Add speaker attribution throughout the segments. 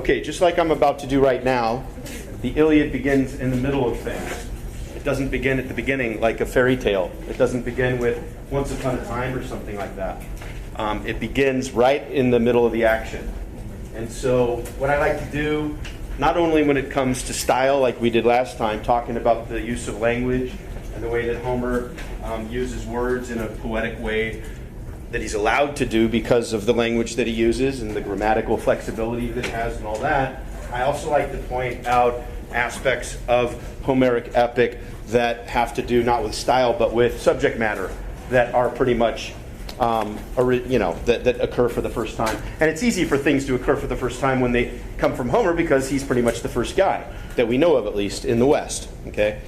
Speaker 1: Okay, just like I'm about to do right now, the Iliad begins in the middle of things. It doesn't begin at the beginning like a fairy tale. It doesn't begin with once upon a time or something like that. It begins right in the middle of the action. And so what I like to do, not only when it comes to style like we did last time, talking about the use of language and the way that Homer uses words in a poetic way that he's allowed to do because of the language that he uses and the grammatical flexibility that it has and all that, I also like to point out aspects of Homeric epic that have to do not with style but with subject matter that are pretty much that occur for the first time. And it's easy for things to occur for the first time when they come from Homer because he's pretty much the first guy that we know of, at least in the West. Okay,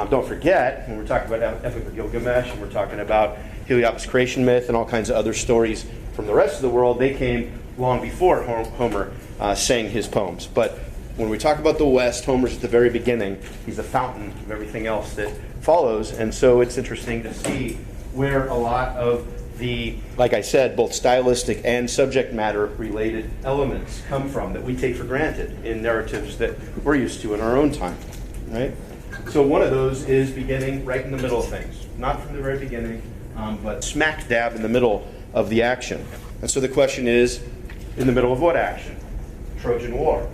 Speaker 1: don't forget, when we're talking about Epic of Gilgamesh and we're talking about Heliod's creation myth and all kinds of other stories from the rest of the world, they came long before Homer sang his poems. But when we talk about the West, Homer's at the very beginning. He's the fountain of everything else that follows. And so it's interesting to see where a lot of the, like I said, both stylistic and subject matter related elements come from that we take for granted in narratives that we're used to in our own time, right? So one of those is beginning right in the middle of things. Not from the very beginning, but smack dab in the middle of the action. And so the question is, in the middle of what action? Trojan War.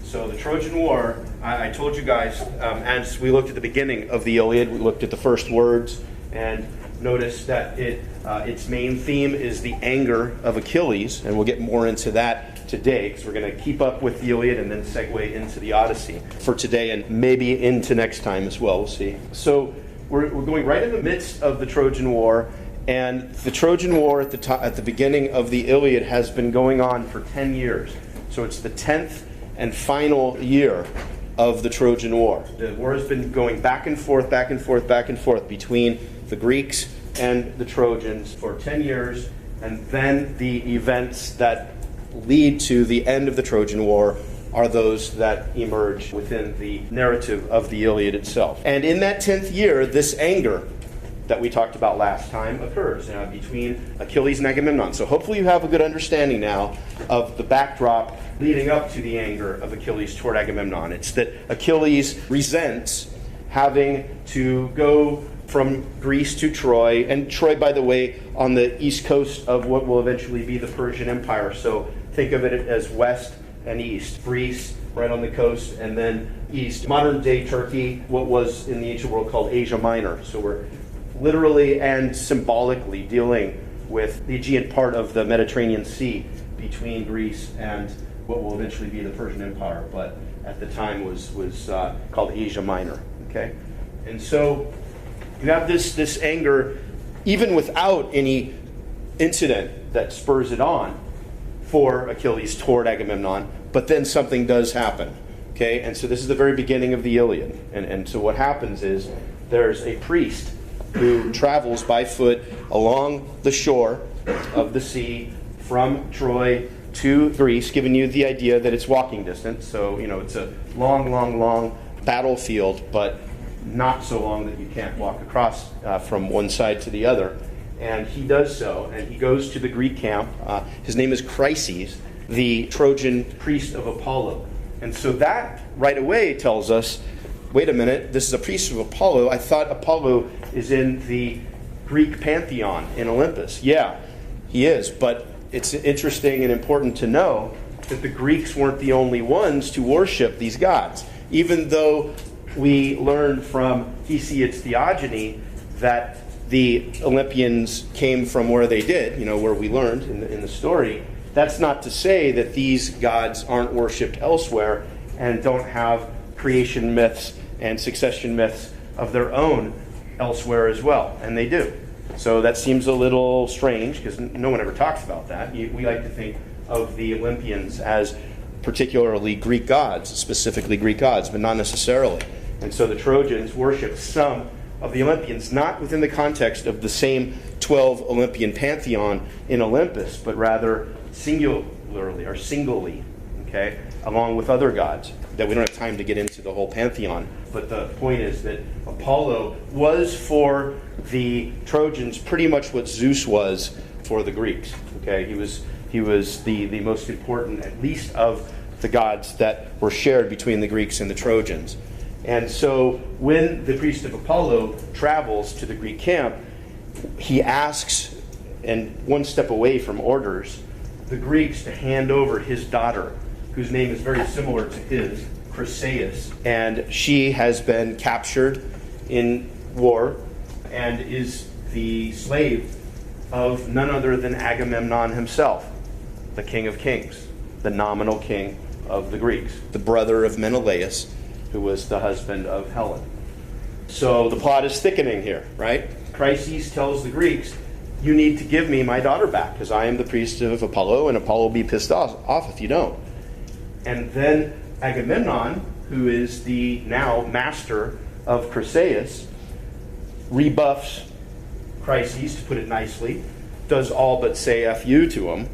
Speaker 1: So the Trojan War, I told you guys, as we looked at the beginning of the Iliad, we looked at the first words, and notice that its main theme is the anger of Achilles, and we'll get more into that today because we're going to keep up with the Iliad and then segue into the Odyssey for today and maybe into next time as well. We'll see. So we're going right in the midst of the Trojan War, and the Trojan War at the beginning of the Iliad has been going on for 10 years. So it's the 10th and final year of the Trojan War. The war has been going back and forth, back and forth, back and forth between the Greeks and the Trojans for 10 years, and then the events that lead to the end of the Trojan War are those that emerge within the narrative of the Iliad itself. And in that 10th year, this anger that we talked about last time occurs between Achilles and Agamemnon. So hopefully you have a good understanding now of the backdrop leading up to the anger of Achilles toward Agamemnon. It's that Achilles resents having to go from Greece to Troy, and Troy, by the way, on the east coast of what will eventually be the Persian Empire. So think of it as west and east. Greece, right on the coast, and then east. Modern-day Turkey, what was in the ancient world called Asia Minor. So we're literally and symbolically dealing with the Aegean part of the Mediterranean Sea between Greece and what will eventually be the Persian Empire, but at the time was called Asia Minor. Okay, and so you have this anger, even without any incident that spurs it on for Achilles toward Agamemnon, but then something does happen. Okay, and so this is the very beginning of the Iliad, and so what happens is there's a priest who travels by foot along the shore of the sea from Troy to Greece, giving you the idea that it's walking distance. So, it's a long, long, long battlefield, but not so long that you can't walk across from one side to the other. And he does so, and he goes to the Greek camp. His name is Chryses, the Trojan priest of Apollo. And so that right away tells us, wait a minute, this is a priest of Apollo. I thought Apollo is in the Greek pantheon in Olympus. Yeah, he is, but it's interesting and important to know that the Greeks weren't the only ones to worship these gods. Even though we learned from Hesiod's Theogony that the Olympians came from where they did, where we learned in the story, that's not to say that these gods aren't worshipped elsewhere and don't have creation myths and succession myths of their own elsewhere as well, and they do. So that seems a little strange because no one ever talks about that. We like to think of the Olympians as particularly Greek gods, specifically Greek gods, but not necessarily. And so the Trojans worship some of the Olympians, not within the context of the same 12 Olympian pantheon in Olympus, but rather singularly or singly, okay, along with other gods that we don't have time to get into the whole pantheon. But the point is that Apollo was for the Trojans pretty much what Zeus was for the Greeks. Okay, he was the most important, at least of the gods that were shared between the Greeks and the Trojans. And so when the priest of Apollo travels to the Greek camp, he asks, and one step away from orders, the Greeks to hand over his daughter, whose name is very similar to his, Chryseis. And she has been captured in war and is the slave of none other than Agamemnon himself, the king of kings, the nominal king of the Greeks, the brother of Menelaus, who was the husband of Helen. So the plot is thickening here, right? Chryseis tells the Greeks, you need to give me my daughter back, because I am the priest of Apollo, and Apollo will be pissed off if you don't. And then Agamemnon, who is the now master of Chryseis, rebuffs Chryseis, to put it nicely, does all but say F you to him.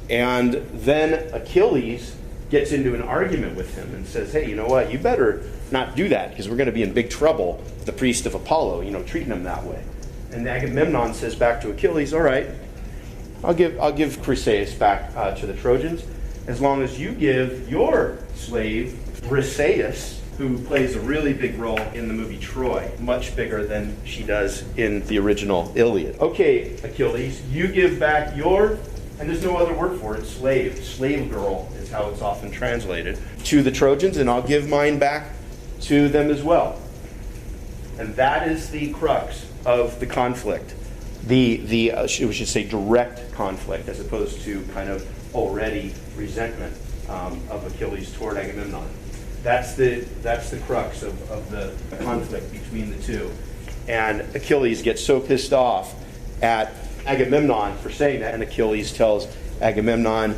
Speaker 1: And then Achilles gets into an argument with him and says, hey, you know what, you better not do that, because we're going to be in big trouble, the priest of Apollo, treating him that way. And Agamemnon says back to Achilles, all right, I'll give Chryseis back to the Trojans, as long as you give your slave, Briseis, who plays a really big role in the movie Troy, much bigger than she does in the original Iliad. Okay, Achilles, you give back your, and there's no other word for it, slave girl is how it's often translated, to the Trojans, and I'll give mine back to them as well. And that is the crux of the conflict. We should say direct conflict, as opposed to kind of already resentment of Achilles toward Agamemnon. That's the crux of the conflict between the two. And Achilles gets so pissed off at Agamemnon for saying that, and Achilles tells Agamemnon,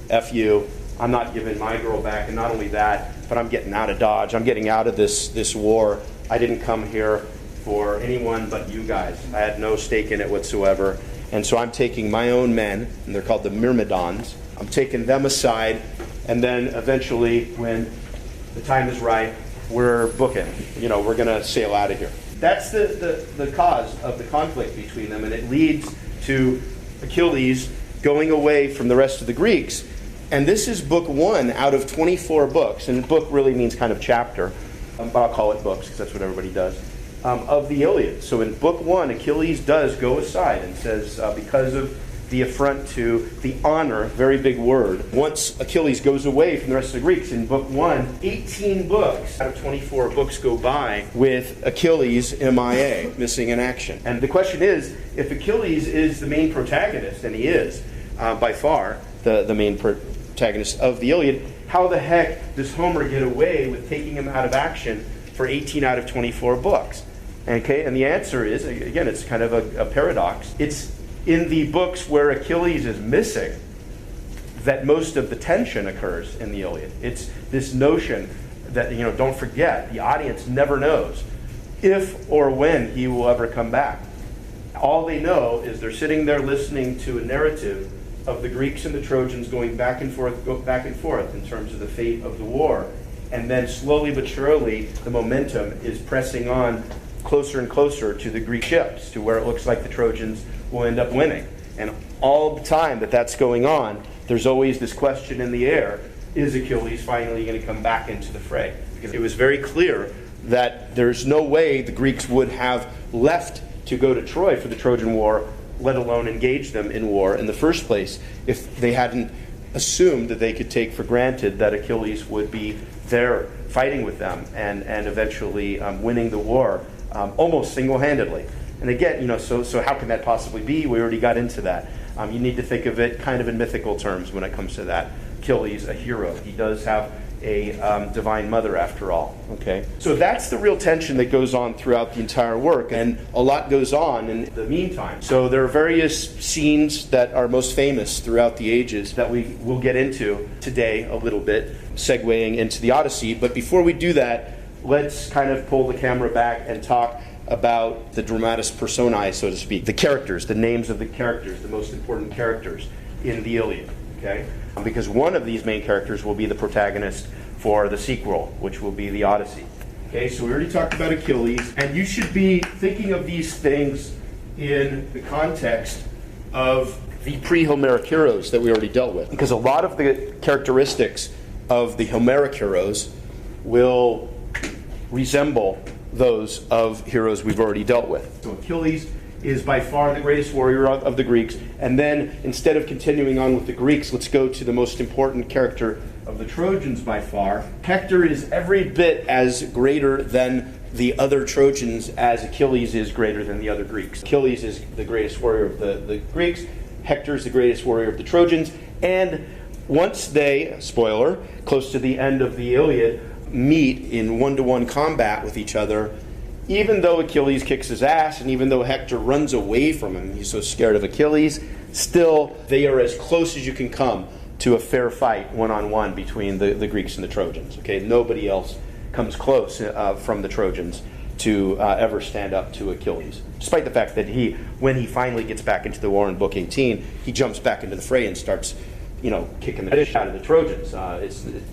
Speaker 1: F you, I'm not giving my girl back, and not only that, but I'm getting out of Dodge. I'm getting out of this war. I didn't come here for anyone but you guys. I had no stake in it whatsoever. And so I'm taking my own men, and they're called the Myrmidons. I'm taking them aside, and then eventually, when the time is right, we're booking. We're going to sail out of here. That's the cause of the conflict between them, and it leads to Achilles going away from the rest of the Greeks. And this is book 1 out of 24 books, and book really means kind of chapter, but I'll call it books because that's what everybody does, of the Iliad. So in book 1, Achilles does go aside and says, because of the affront to the honor, very big word. Once Achilles goes away from the rest of the Greeks, in book 1, 18 books out of 24 books go by with Achilles MIA, missing in action. And the question is, if Achilles is the main protagonist, and he is by far the main protagonist of the Iliad, how the heck does Homer get away with taking him out of action for 18 out of 24 books? Okay, and the answer is, again, it's kind of a paradox. It's in the books where Achilles is missing that most of the tension occurs in the Iliad. It's this notion that, don't forget, the audience never knows if or when he will ever come back. All they know is they're sitting there listening to a narrative of the Greeks and the Trojans going back and forth in terms of the fate of the war. And then slowly but surely, the momentum is pressing on closer and closer to the Greek ships, to where it looks like the Trojans will end up winning. And all the time that's going on, there's always this question in the air, is Achilles finally going to come back into the fray? Because it was very clear that there's no way the Greeks would have left to go to Troy for the Trojan War, let alone engage them in war in the first place, if they hadn't assumed that they could take for granted that Achilles would be there fighting with them and eventually winning the war almost single-handedly. And again, so how can that possibly be? We already got into that. You need to think of it kind of in mythical terms when it comes to that. Achilles, a hero. He does have a divine mother after all. Okay, so that's the real tension that goes on throughout the entire work, and a lot goes on in the meantime. So there are various scenes that are most famous throughout the ages that we will get into today a little bit, segueing into the Odyssey. But before we do that, let's kind of pull the camera back and talk about the dramatis personae, so to speak, the characters, the names of the characters, the most important characters in the Iliad. Okay, because one of these main characters will be the protagonist for the sequel, which will be the Odyssey. Okay, so we already talked about Achilles, and you should be thinking of these things in the context of the pre-Homeric heroes that we already dealt with. Because a lot of the characteristics of the Homeric heroes will resemble those of heroes we've already dealt with. So Achilles is by far the greatest warrior of the Greeks. And then instead of continuing on with the Greeks, let's go to the most important character of the Trojans by far. Hector is every bit as greater than the other Trojans as Achilles is greater than the other Greeks. Achilles is the greatest warrior of the Greeks. Hector is the greatest warrior of the Trojans. And once they, spoiler, close to the end of the Iliad, meet in one-to-one combat with each other, even though Achilles kicks his ass and even though Hector runs away from him, he's so scared of Achilles, still they are as close as you can come to a fair fight one-on-one between the Greeks and the Trojans. Okay, nobody else comes close from the Trojans to ever stand up to Achilles, despite the fact that when he finally gets back into the war in Book 18, he jumps back into the fray and starts kicking the shit out of the Trojans.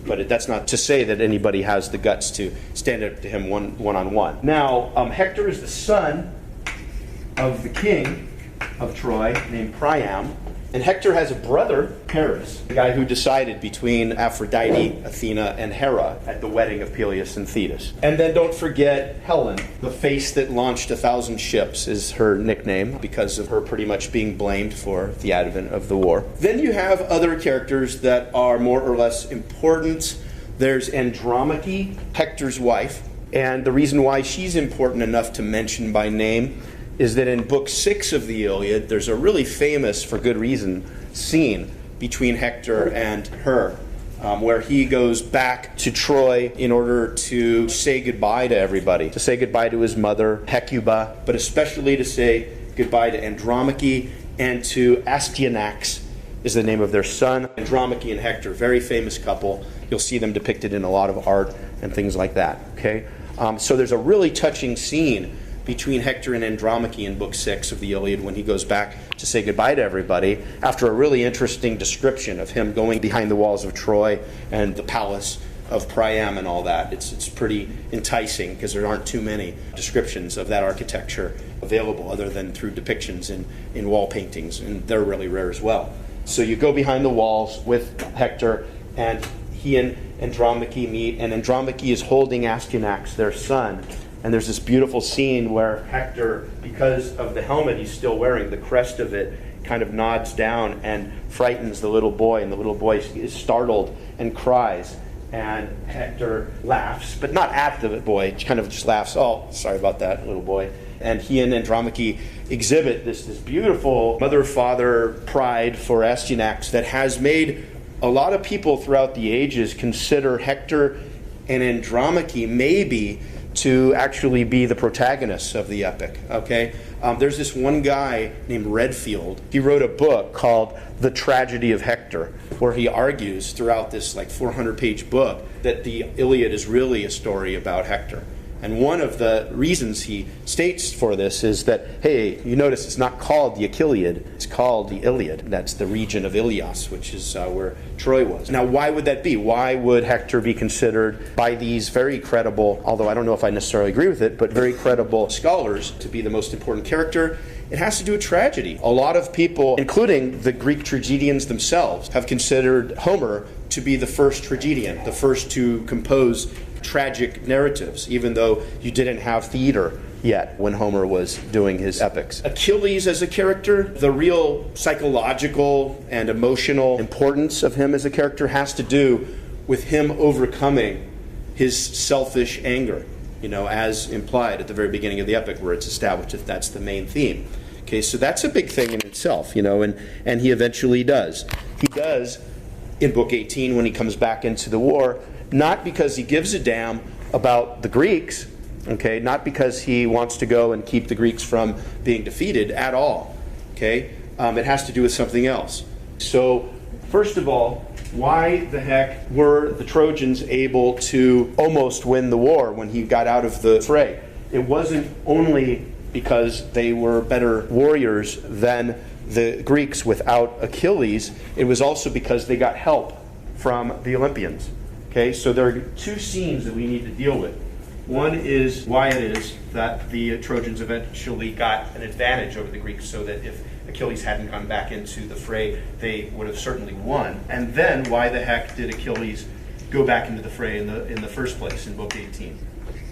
Speaker 1: But that's not to say that anybody has the guts to stand up to him one-on-one. Now, Hector is the son of the king of Troy named Priam. And Hector has a brother, Paris, the guy who decided between Aphrodite, Athena, and Hera at the wedding of Peleus and Thetis. And then don't forget Helen, the face that launched 1,000 ships is her nickname because of her pretty much being blamed for the advent of the war. Then you have other characters that are more or less important. There's Andromache, Hector's wife. And the reason why she's important enough to mention by name is that in Book 6 of the Iliad, there's a really famous, for good reason, scene between Hector and her, where he goes back to Troy in order to say goodbye to everybody, to say goodbye to his mother, Hecuba, but especially to say goodbye to Andromache and to Astyanax is the name of their son. Andromache and Hector, very famous couple. You'll see them depicted in a lot of art and things like that. Okay, so there's a really touching scene between Hector and Andromache in Book 6 of the Iliad when he goes back to say goodbye to everybody after a really interesting description of him going behind the walls of Troy and the palace of Priam and all that. It's pretty enticing because there aren't too many descriptions of that architecture available other than through depictions in wall paintings, and they're really rare as well. So you go behind the walls with Hector, and he and Andromache meet, and Andromache is holding Astyanax, their son. And there's this beautiful scene where Hector, because of the helmet he's still wearing, the crest of it kind of nods down and frightens the little boy, and the little boy is startled and cries. And Hector laughs, but not at the boy, he kind of just laughs, oh, sorry about that, little boy. And he and Andromache exhibit this beautiful mother-father pride for Astyanax that has made a lot of people throughout the ages consider Hector and Andromache maybe to actually be the protagonists of the epic, okay? There's this one guy named Redfield. He wrote a book called The Tragedy of Hector, where he argues throughout this 400-page book that the Iliad is really a story about Hector. And one of the reasons he states for this is that, hey, you notice it's not called the Achilles, it's called the Iliad. That's the region of Ilios, which is where Troy was. Now, why would that be? Why would Hector be considered by these very credible, although I don't know if I necessarily agree with it, but very credible scholars to be the most important character? It has to do with tragedy. A lot of people, including the Greek tragedians themselves, have considered Homer to be the first tragedian, the first to compose tragic narratives, even though you didn't have theater yet when Homer was doing his epics. Achilles as a character, the real psychological and emotional importance of him as a character has to do with him overcoming his selfish anger, as implied at the very beginning of the epic, where it's established that that's the main theme. Okay, so that's a big thing in itself, and he eventually does. He does in Book 18 when he comes back into the war, not because he gives a damn about the Greeks, okay, not because he wants to go and keep the Greeks from being defeated at all, okay? It has to do with something else. So, first of all, why the heck were the Trojans able to almost win the war when he got out of the fray? It wasn't only because they were better warriors than the Greeks without Achilles, it was also because they got help from the Olympians. Okay, so there are two scenes that we need to deal with. One is why it is that the Trojans eventually got an advantage over the Greeks, so that if Achilles hadn't gone back into the fray, they would have certainly won. And then why the heck did Achilles go back into the fray in the first place in Book 18?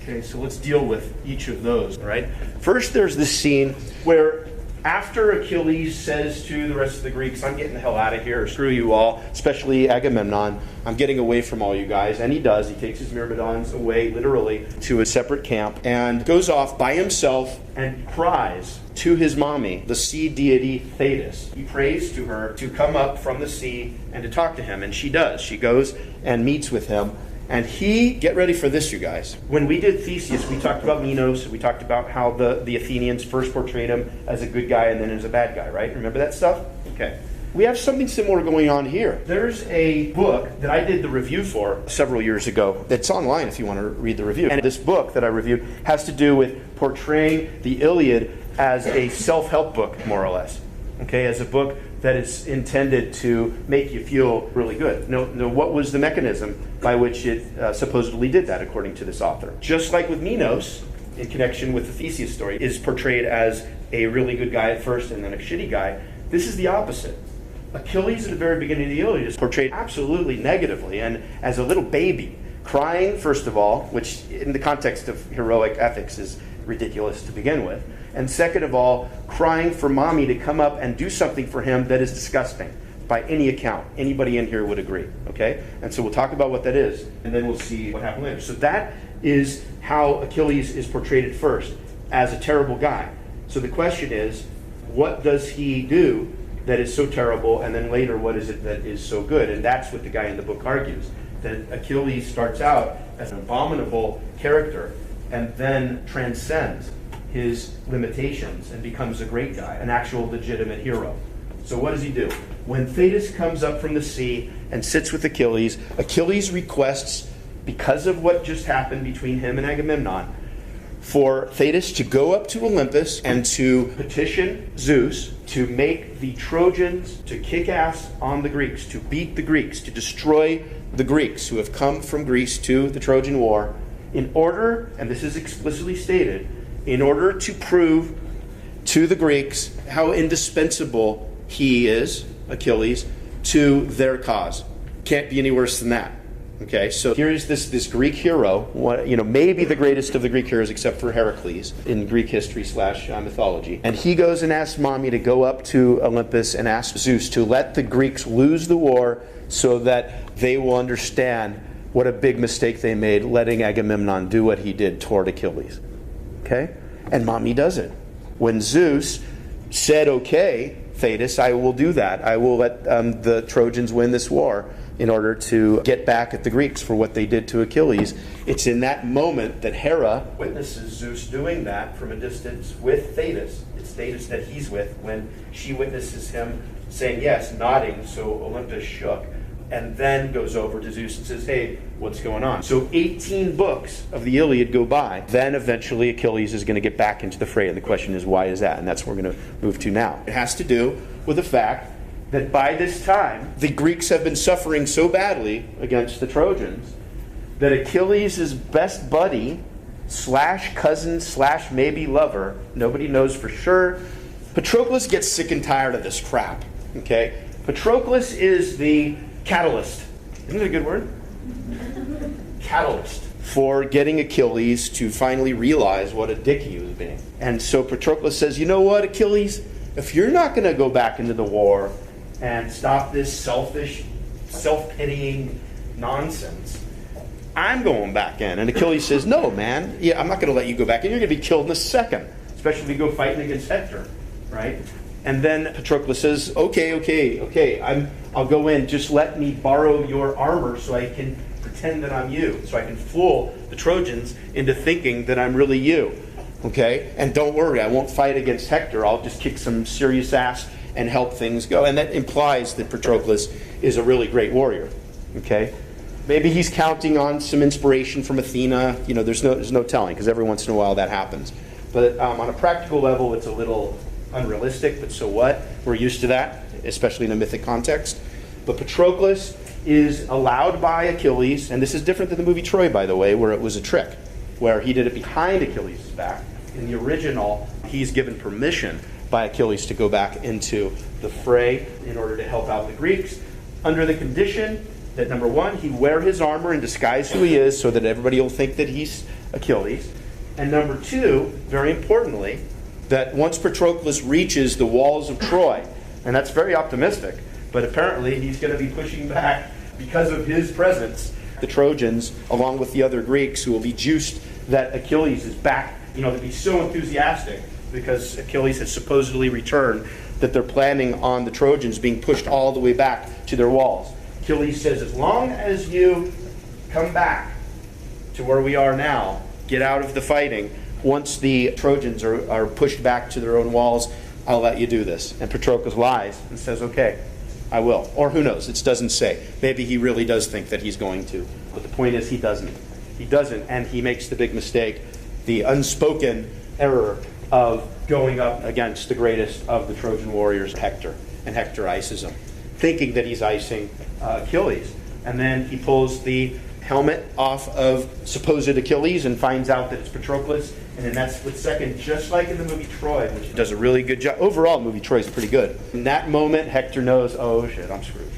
Speaker 1: Okay, so let's deal with each of those, all right? First, there's this scene where after Achilles says to the rest of the Greeks, I'm getting the hell out of here, screw you all, especially Agamemnon, I'm getting away from all you guys. And he does. He takes his myrmidons away, literally, to a separate camp and goes off by himself and cries to his mommy, the sea deity Thetis. He prays to her to come up from the sea and to talk to him. And she does. She goes and meets with him. And he, get ready for this, you guys. When we did Theseus, we talked about Minos. We talked about how the Athenians first portrayed him as a good guy and then as a bad guy, right? Remember that stuff? Okay. We have something similar going on here. There's a book that I did the review for several years ago. It's online if you want to read the review. And this book that I reviewed has to do with portraying the Iliad as a self-help book, more or less. Okay, as a book that is intended to make you feel really good. No, what was the mechanism by which it supposedly did that, according to this author? Just like with Minos, in connection with the Theseus story, is portrayed as a really good guy at first and then a shitty guy. This is the opposite. Achilles at the very beginning of the Iliad is portrayed absolutely negatively and as a little baby, crying, first of all, which in the context of heroic ethics is ridiculous to begin with. And second of all, crying for mommy to come up and do something for him that is disgusting by any account. Anybody in here would agree, okay? And so we'll talk about what that is, and then we'll see what happened later. So that is how Achilles is portrayed at first, as a terrible guy. So the question is, what does he do that is so terrible, and then later, what is it that is so good? And that's what the guy in the book argues, that Achilles starts out as an abominable character and then transcends his limitations and becomes a great guy, an actual legitimate hero. So what does he do? When Thetis comes up from the sea and sits with Achilles, Achilles requests, because of what just happened between him and Agamemnon, for Thetis to go up to Olympus and to petition Zeus to make the Trojans to kick ass on the Greeks, to beat the Greeks, to destroy the Greeks who have come from Greece to the Trojan War, in order, and this is explicitly stated, in order to prove to the Greeks how indispensable he is, Achilles, to their cause. Can't be any worse than that. Okay, so here is this Greek hero, maybe the greatest of the Greek heroes except for Heracles in Greek history / mythology. And he goes and asks mommy to go up to Olympus and ask Zeus to let the Greeks lose the war so that they will understand what a big mistake they made letting Agamemnon do what he did toward Achilles. Okay? And mommy does it. When Zeus said, okay, Thetis, I will do that. I will let the Trojans win this war in order to get back at the Greeks for what they did to Achilles. It's in that moment that Hera witnesses Zeus doing that from a distance with Thetis. It's Thetis that he's with when she witnesses him saying yes, nodding, so Olympus shook, and then goes over to Zeus and says, hey, what's going on? So 18 books of the Iliad go by. Then eventually Achilles is going to get back into the fray, and the question is, why is that? And that's what we're going to move to now. It has to do with the fact that by this time, the Greeks have been suffering so badly against the Trojans that Achilles' best buddy / cousin / maybe lover, nobody knows for sure, Patroclus gets sick and tired of this crap. Okay? Patroclus is the catalyst. Isn't it a good word? Catalyst for getting Achilles to finally realize what a dick he was being. And so Patroclus says, you know what, Achilles? If you're not going to go back into the war and stop this selfish, self-pitying nonsense, I'm going back in. And Achilles says, no, man. Yeah, I'm not going to let you go back in. You're going to be killed in a second, especially if you go fighting against Hector, right? And then Patroclus says, okay, I'll go in. Just let me borrow your armor so I can pretend that I'm you, so I can fool the Trojans into thinking that I'm really you. Okay? And don't worry, I won't fight against Hector. I'll just kick some serious ass and help things go. And that implies that Patroclus is a really great warrior. Okay? Maybe he's counting on some inspiration from Athena. There's no telling, because every once in a while that happens. But on a practical level, it's a little unrealistic, but so what? We're used to that, especially in a mythic context. But Patroclus is allowed by Achilles, and this is different than the movie Troy, by the way, where it was a trick. where he did it behind Achilles' back. In the original, he's given permission by Achilles to go back into the fray in order to help out the Greeks, under the condition that, number one, he wear his armor and disguise who he is so that everybody will think that he's Achilles. And number two, very importantly, that once Patroclus reaches the walls of Troy, and that's very optimistic, but apparently he's going to be pushing back, because of his presence, the Trojans, along with the other Greeks, who will be juiced that Achilles is back. They'll be so enthusiastic because Achilles has supposedly returned that they're planning on the Trojans being pushed all the way back to their walls. Achilles says, as long as you come back to where we are now, get out of the fighting, once the Trojans are pushed back to their own walls, I'll let you do this. And Patroclus lies and says, okay, I will. Or who knows? It doesn't say. Maybe he really does think that he's going to. But the point is, he doesn't. He doesn't, and he makes the big mistake, the unspoken error of going up against the greatest of the Trojan warriors, Hector. And Hector ices him, thinking that he's icing Achilles. And then he pulls the helmet off of supposed Achilles and finds out that it's Patroclus. And in that split second, just like in the movie Troy, which does a really good job. Overall, the movie Troy is pretty good. In that moment, Hector knows, oh shit, I'm screwed.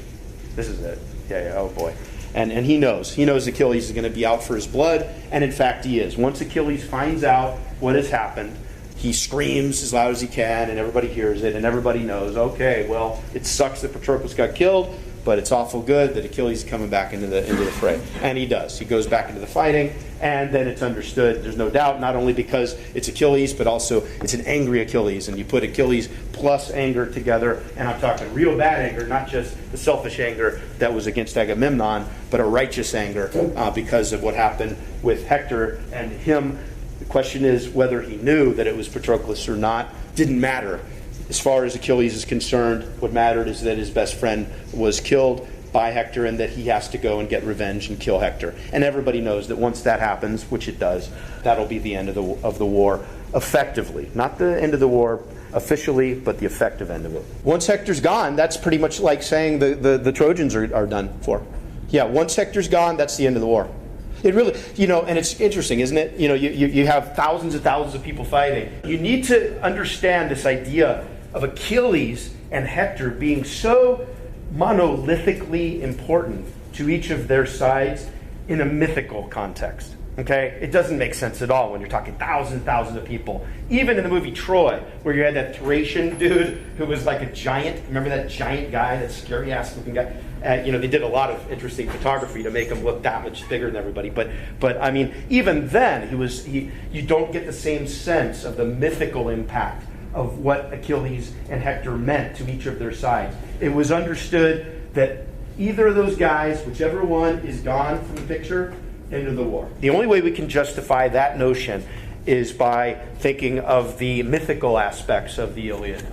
Speaker 1: This is it. Yeah, oh boy. And he knows. He knows Achilles is going to be out for his blood. And in fact, he is. Once Achilles finds out what has happened, he screams as loud as he can, and everybody hears it, and everybody knows, okay, well, it sucks that Patroclus got killed, but it's awful good that Achilles is coming back into the fray. And he does. He goes back into the fighting, and then it's understood, there's no doubt, not only because it's Achilles, but also it's an angry Achilles. And you put Achilles plus anger together, and I'm talking real bad anger, not just the selfish anger that was against Agamemnon, but a righteous anger because of what happened with Hector and him. The question is whether he knew that it was Patroclus or not. Didn't matter. As far as Achilles is concerned, what mattered is that his best friend was killed by Hector and that he has to go and get revenge and kill Hector. And everybody knows that once that happens, which it does, that'll be the end of the war effectively. Not the end of the war officially, but the effective end of it. Once Hector's gone, that's pretty much like saying the Trojans are done for. Yeah, once Hector's gone, that's the end of the war. It really, and it's interesting, isn't it? You have thousands and thousands of people fighting. You need to understand this idea of Achilles and Hector being so monolithically important to each of their sides in a mythical context. Okay? It doesn't make sense at all when you're talking thousands of people. Even in the movie Troy, where you had that Thracian dude who was like a giant. Remember that giant guy, that scary-ass looking guy? They did a lot of interesting photography to make him look that much bigger than everybody. But I mean, even then, you don't get the same sense of the mythical impact of what Achilles and Hector meant to each of their sides. It was understood that either of those guys, whichever one is gone from the picture, end of the war. The only way we can justify that notion is by thinking of the mythical aspects of the Iliad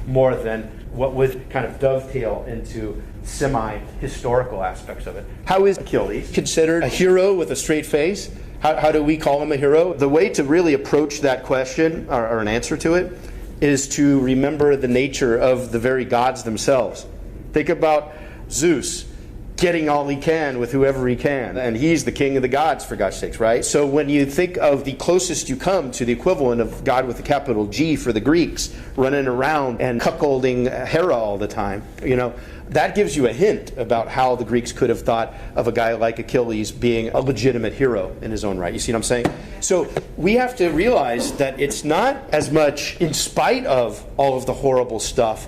Speaker 1: more than what would kind of dovetail into semi-historical aspects of it. How is Achilles considered a hero with a straight face? How do we call him a hero? The way to really approach that question, or an answer to it, is to remember the nature of the very gods themselves. Think about Zeus getting all he can with whoever he can. And he's the king of the gods, for God's sakes, right? So when you think of the closest you come to the equivalent of God with a capital G for the Greeks, running around and cuckolding Hera all the time, that gives you a hint about how the Greeks could have thought of a guy like Achilles being a legitimate hero in his own right. You see what I'm saying? So we have to realize that it's not as much in spite of all of the horrible stuff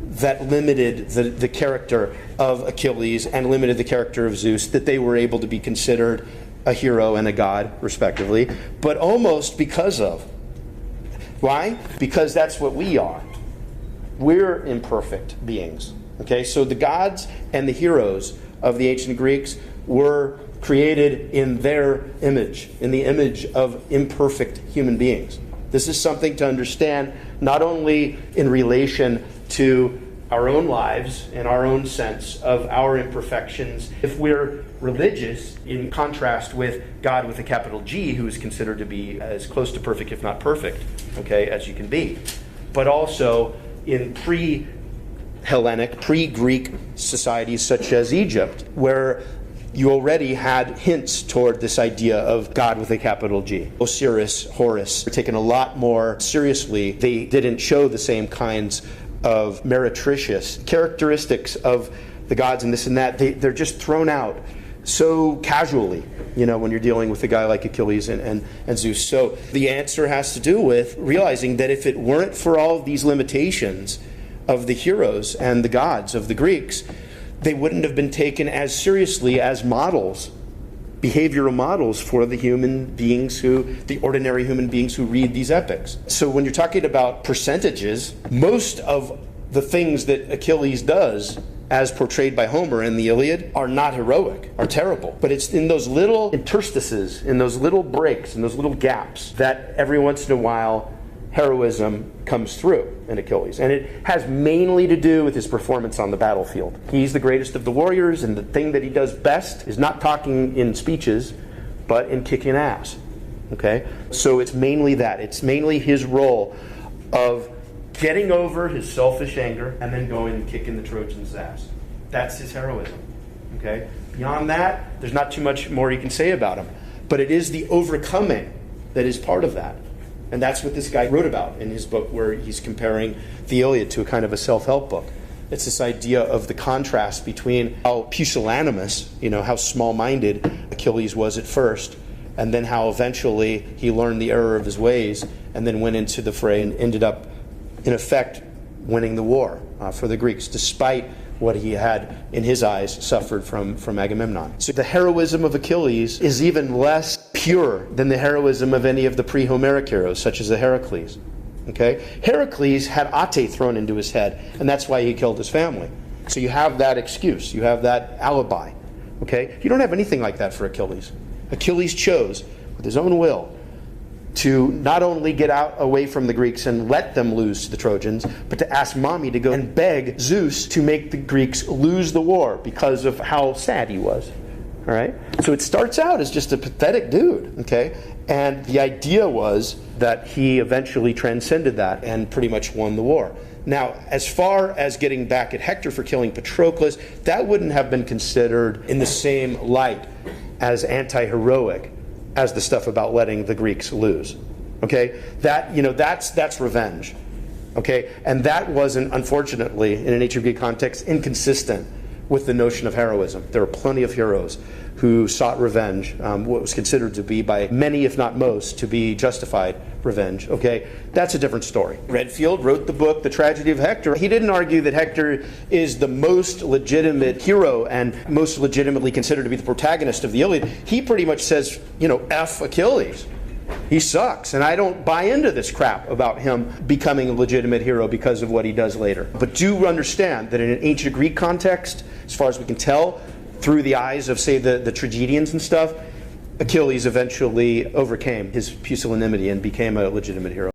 Speaker 1: that limited the character of Achilles and limited the character of Zeus, that they were able to be considered a hero and a god, respectively, but almost because of. Why? Because that's what we are. We're imperfect beings. Okay, so the gods and the heroes of the ancient Greeks were created in their image, in the image of imperfect human beings. This is something to understand not only in relation to our own lives and our own sense of our imperfections. If we're religious, in contrast with God with a capital G, who is considered to be as close to perfect, if not perfect, okay, as you can be. But also in pre-Hellenic, pre-Greek societies such as Egypt, where you already had hints toward this idea of God with a capital G. Osiris, Horus were taken a lot more seriously. They didn't show the same kinds of meretricious characteristics of the gods and this and that. They're just thrown out so casually, when you're dealing with a guy like Achilles and Zeus. So the answer has to do with realizing that if it weren't for all of these limitations of the heroes and the gods of the Greeks, they wouldn't have been taken as seriously as models, behavioral models for the ordinary human beings who read these epics. So when you're talking about percentages, most of the things that Achilles does, as portrayed by Homer in the Iliad, are not heroic, are terrible. But it's in those little interstices, in those little breaks, in those little gaps, that every once in a while heroism comes through in Achilles. And it has mainly to do with his performance on the battlefield. He's the greatest of the warriors, and the thing that he does best is not talking in speeches, but in kicking ass. Okay? So it's mainly that. It's mainly his role of getting over his selfish anger and then going and kicking the Trojans' ass. That's his heroism. Okay? Beyond that, there's not too much more you can say about him. But it is the overcoming that is part of that. And that's what this guy wrote about in his book, where he's comparing the Iliad to a kind of a self-help book. It's this idea of the contrast between how pusillanimous, how small-minded Achilles was at first, and then how eventually he learned the error of his ways and then went into the fray and ended up, in effect, winning the war for the Greeks, despite what he had, in his eyes, suffered from Agamemnon. So the heroism of Achilles is even less pure than the heroism of any of the pre-Homeric heroes, such as the Heracles. Okay? Heracles had Ate thrown into his head, and that's why he killed his family. So you have that excuse. You have that alibi. Okay? You don't have anything like that for Achilles. Achilles chose, with his own will, to not only get away from the Greeks and let them lose to the Trojans, but to ask Mommy to go and beg Zeus to make the Greeks lose the war because of how sad he was. All right? So it starts out as just a pathetic dude, okay? And the idea was that he eventually transcended that and pretty much won the war. Now, as far as getting back at Hector for killing Patroclus, that wouldn't have been considered in the same light as anti-heroic as the stuff about letting the Greeks lose. Okay? That's revenge. Okay? And that wasn't, unfortunately, in an ancient Greek context, inconsistent with the notion of heroism. There were plenty of heroes who sought revenge, what was considered to be, by many, if not most, to be justified revenge. Okay? That's a different story. Redfield wrote the book, The Tragedy of Hector. He didn't argue that Hector is the most legitimate hero and most legitimately considered to be the protagonist of the Iliad. He pretty much says, F Achilles. He sucks, and I don't buy into this crap about him becoming a legitimate hero because of what he does later. But do understand that in an ancient Greek context, as far as we can tell, through the eyes of, say, the tragedians and stuff, Achilles eventually overcame his pusillanimity and became a legitimate hero.